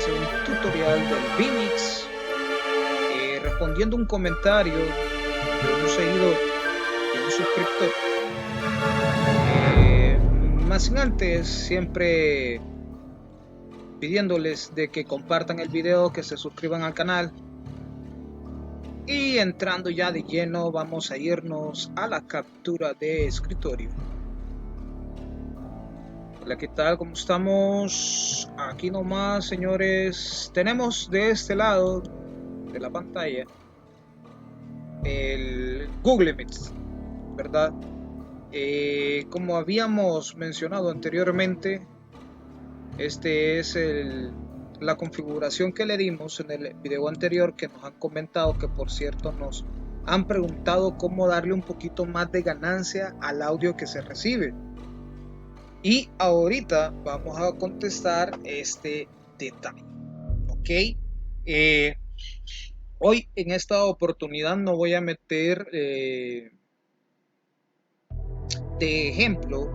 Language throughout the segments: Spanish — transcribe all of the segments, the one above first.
hacer un tutorial del vMix, respondiendo un comentario de un seguidor, de un suscriptor. Más sin antes, siempre pidiéndoles de que compartan el video, que se suscriban al canal. Y entrando ya de lleno, vamos a irnos a la captura de escritorio. Hola, ¿qué tal? ¿Cómo estamos? Aquí nomás, señores. Tenemos de este lado de la pantalla el Google Meet, ¿verdad? Como habíamos mencionado anteriormente, este es la configuración que le dimos en el video anterior, que nos han comentado, que por cierto nos han preguntado cómo darle un poquito más de ganancia al audio que se recibe. Y ahorita vamos a contestar este detalle, ¿ok? Hoy en esta oportunidad no voy a meter de ejemplo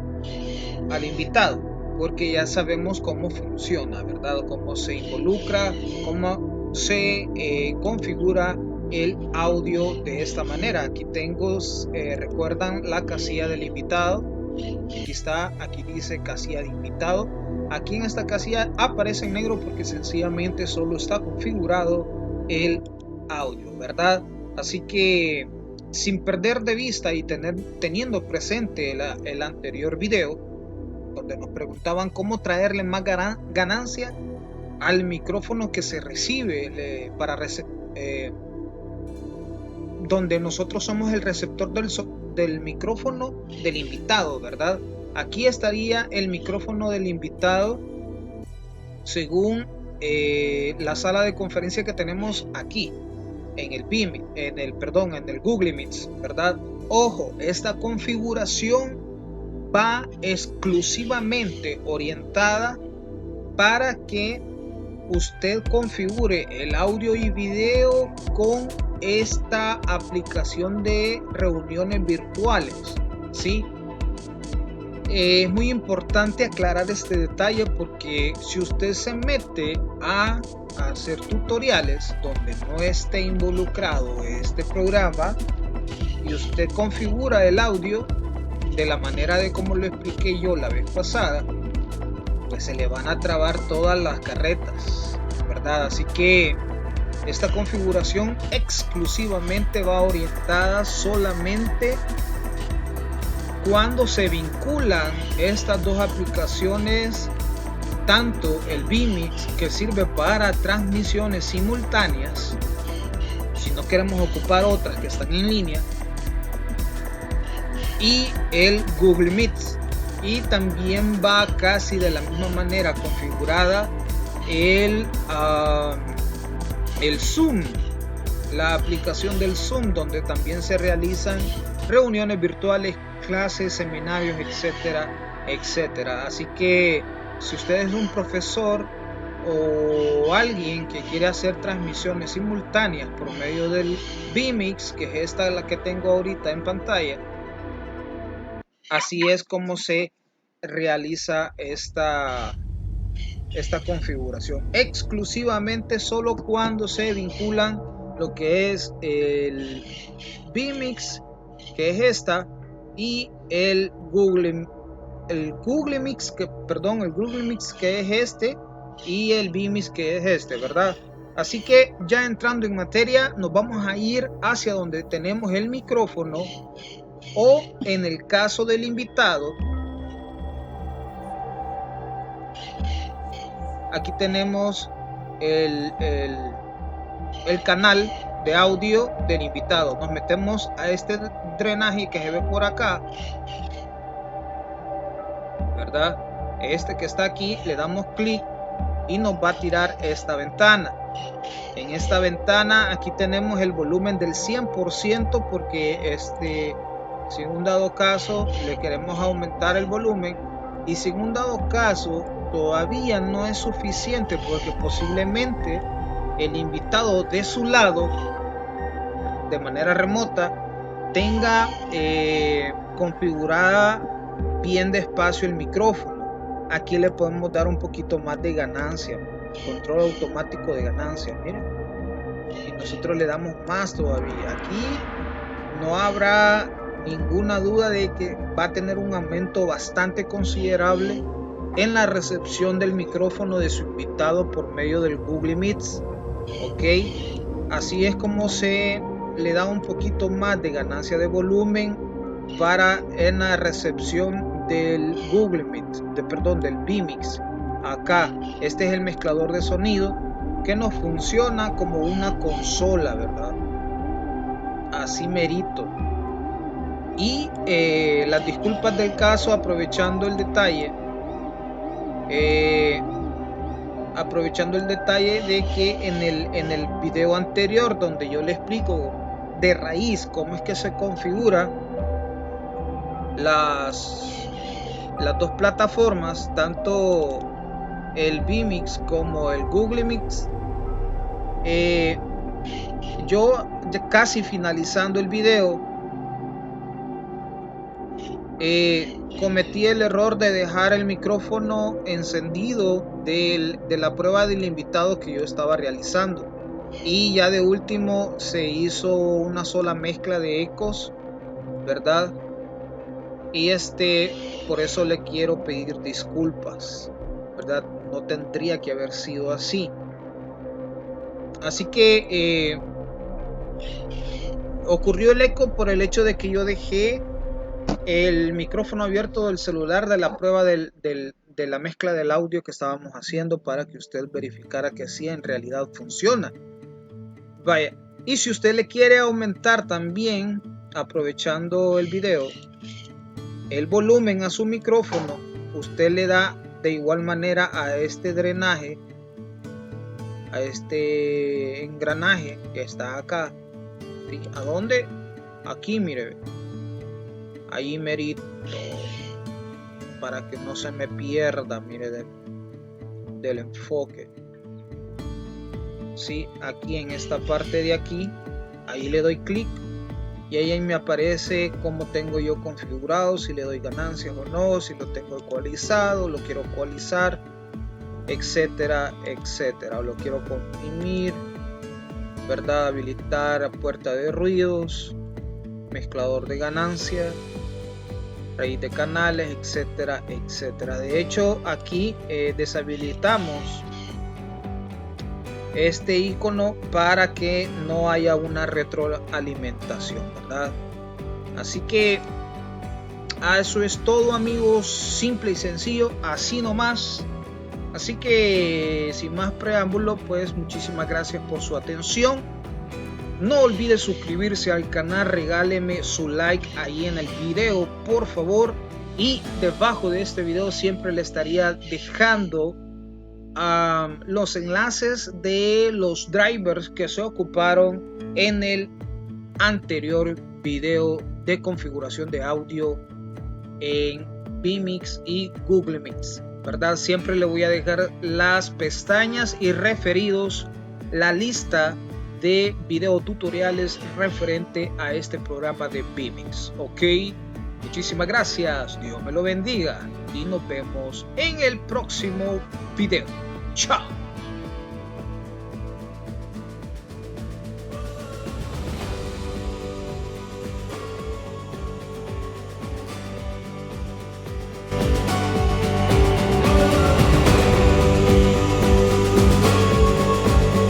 al invitado, porque ya sabemos cómo funciona, ¿verdad? Cómo se involucra, cómo se configura el audio de esta manera. Aquí tengo, recuerdan la casilla del invitado. Aquí está, aquí dice casilla de invitado. Aquí en esta casilla aparece en negro porque sencillamente solo está configurado el audio, ¿verdad? Así que sin perder de vista y teniendo presente el anterior video, donde nos preguntaban cómo traerle más ganancia al micrófono que se recibe donde nosotros somos el receptor del micrófono del invitado, ¿verdad? Aquí estaría el micrófono del invitado según la sala de conferencia que tenemos aquí en el en el Google Meet, ¿verdad? Ojo, esta configuración va exclusivamente orientada para que usted configure el audio y video con esta aplicación de reuniones virtuales, ¿sí? Es muy importante aclarar este detalle, porque si usted se mete a hacer tutoriales donde no esté involucrado este programa y usted configura el audio de la manera de como lo expliqué yo la vez pasada, pues se le van a trabar todas las carretas, ¿verdad? Así que esta configuración exclusivamente va orientada solamente cuando se vinculan estas dos aplicaciones, tanto el vMix, que sirve para transmisiones simultáneas, si no queremos ocupar otras que están en línea, y el Google Meet. Y también va casi de la misma manera configurada el Zoom, la aplicación del Zoom, donde también se realizan reuniones virtuales, clases, seminarios, etcétera, etcétera. Así que si usted es un profesor o alguien que quiere hacer transmisiones simultáneas por medio del vMix, que es esta la que tengo ahorita en pantalla, así es como se realiza esta configuración, exclusivamente solo cuando se vinculan lo que es el vMix, que es esta, y el Google Mix, que es este, y el vMix, que es este, ¿verdad? Así que ya entrando en materia, nos vamos a ir hacia donde tenemos el micrófono, o en el caso del invitado, aquí tenemos el canal de audio del invitado. Nos metemos a este drenaje que se ve por acá, ¿verdad? Este que está aquí, le damos clic y nos va a tirar esta ventana. En esta ventana aquí tenemos el volumen del 100%, porque si en un dado caso le queremos aumentar el volumen, y si en un dado caso todavía no es suficiente, porque posiblemente el invitado de su lado, de manera remota, tenga configurada bien despacio el micrófono, aquí le podemos dar un poquito más de ganancia. control automático de ganancias, miren, y nosotros le damos más todavía. Aquí no habrá ninguna duda de que va a tener un aumento bastante considerable en la recepción del micrófono de su invitado por medio del Google Meets. Ok, así es como se le da un poquito más de ganancia de volumen para en la recepción del Google Meet, del vMix. Acá este es el mezclador de sonido que nos funciona como una consola, ¿verdad? Así merito. Y las disculpas del caso, aprovechando el detalle de que en el video anterior, donde yo le explico de raíz cómo es que se configura las dos plataformas, tanto el vMix como el Google Mix, yo casi finalizando el video cometí el error de dejar el micrófono encendido de la prueba del invitado que yo estaba realizando, y ya de último se hizo una sola mezcla de ecos, ¿verdad? Y por eso le quiero pedir disculpas, ¿verdad? No tendría que haber sido así. Así que ocurrió el eco por el hecho de que yo dejé el micrófono abierto del celular de la prueba de la mezcla del audio que estábamos haciendo, para que usted verificara que sí en realidad funciona. Vaya, y si usted le quiere aumentar también, aprovechando el video, el volumen a su micrófono, usted le da de igual manera a este drenaje, a este engranaje que está acá. ¿Sí? ¿A dónde? Aquí, mire, ahí merito, para que no se me pierda, mire, del enfoque. Sí, aquí en esta parte de aquí, ahí le doy clic y ahí me aparece cómo tengo yo configurado, si le doy ganancias o no, si lo tengo ecualizado, lo quiero ecualizar, etcétera, etcétera. Lo quiero comprimir, ¿verdad? Habilitar puerta de ruidos, mezclador de ganancias, raíz de canales, etcétera, etcétera. De hecho, aquí deshabilitamos este icono para que no haya una retroalimentación, ¿verdad? Así que eso es todo, amigos, simple y sencillo, así nomás. Así que sin más preámbulo, pues muchísimas gracias por su atención. No olvide suscribirse al canal, regáleme su like ahí en el video, por favor. Y debajo de este video siempre le estaría dejando los enlaces de los drivers que se ocuparon en el anterior video de configuración de audio en vMix y Google Mix, ¿verdad? Siempre le voy a dejar las pestañas y referidos la lista de video tutoriales referente a este programa de vMix. Ok, muchísimas gracias, Dios me lo bendiga y nos vemos en el próximo video. Chao.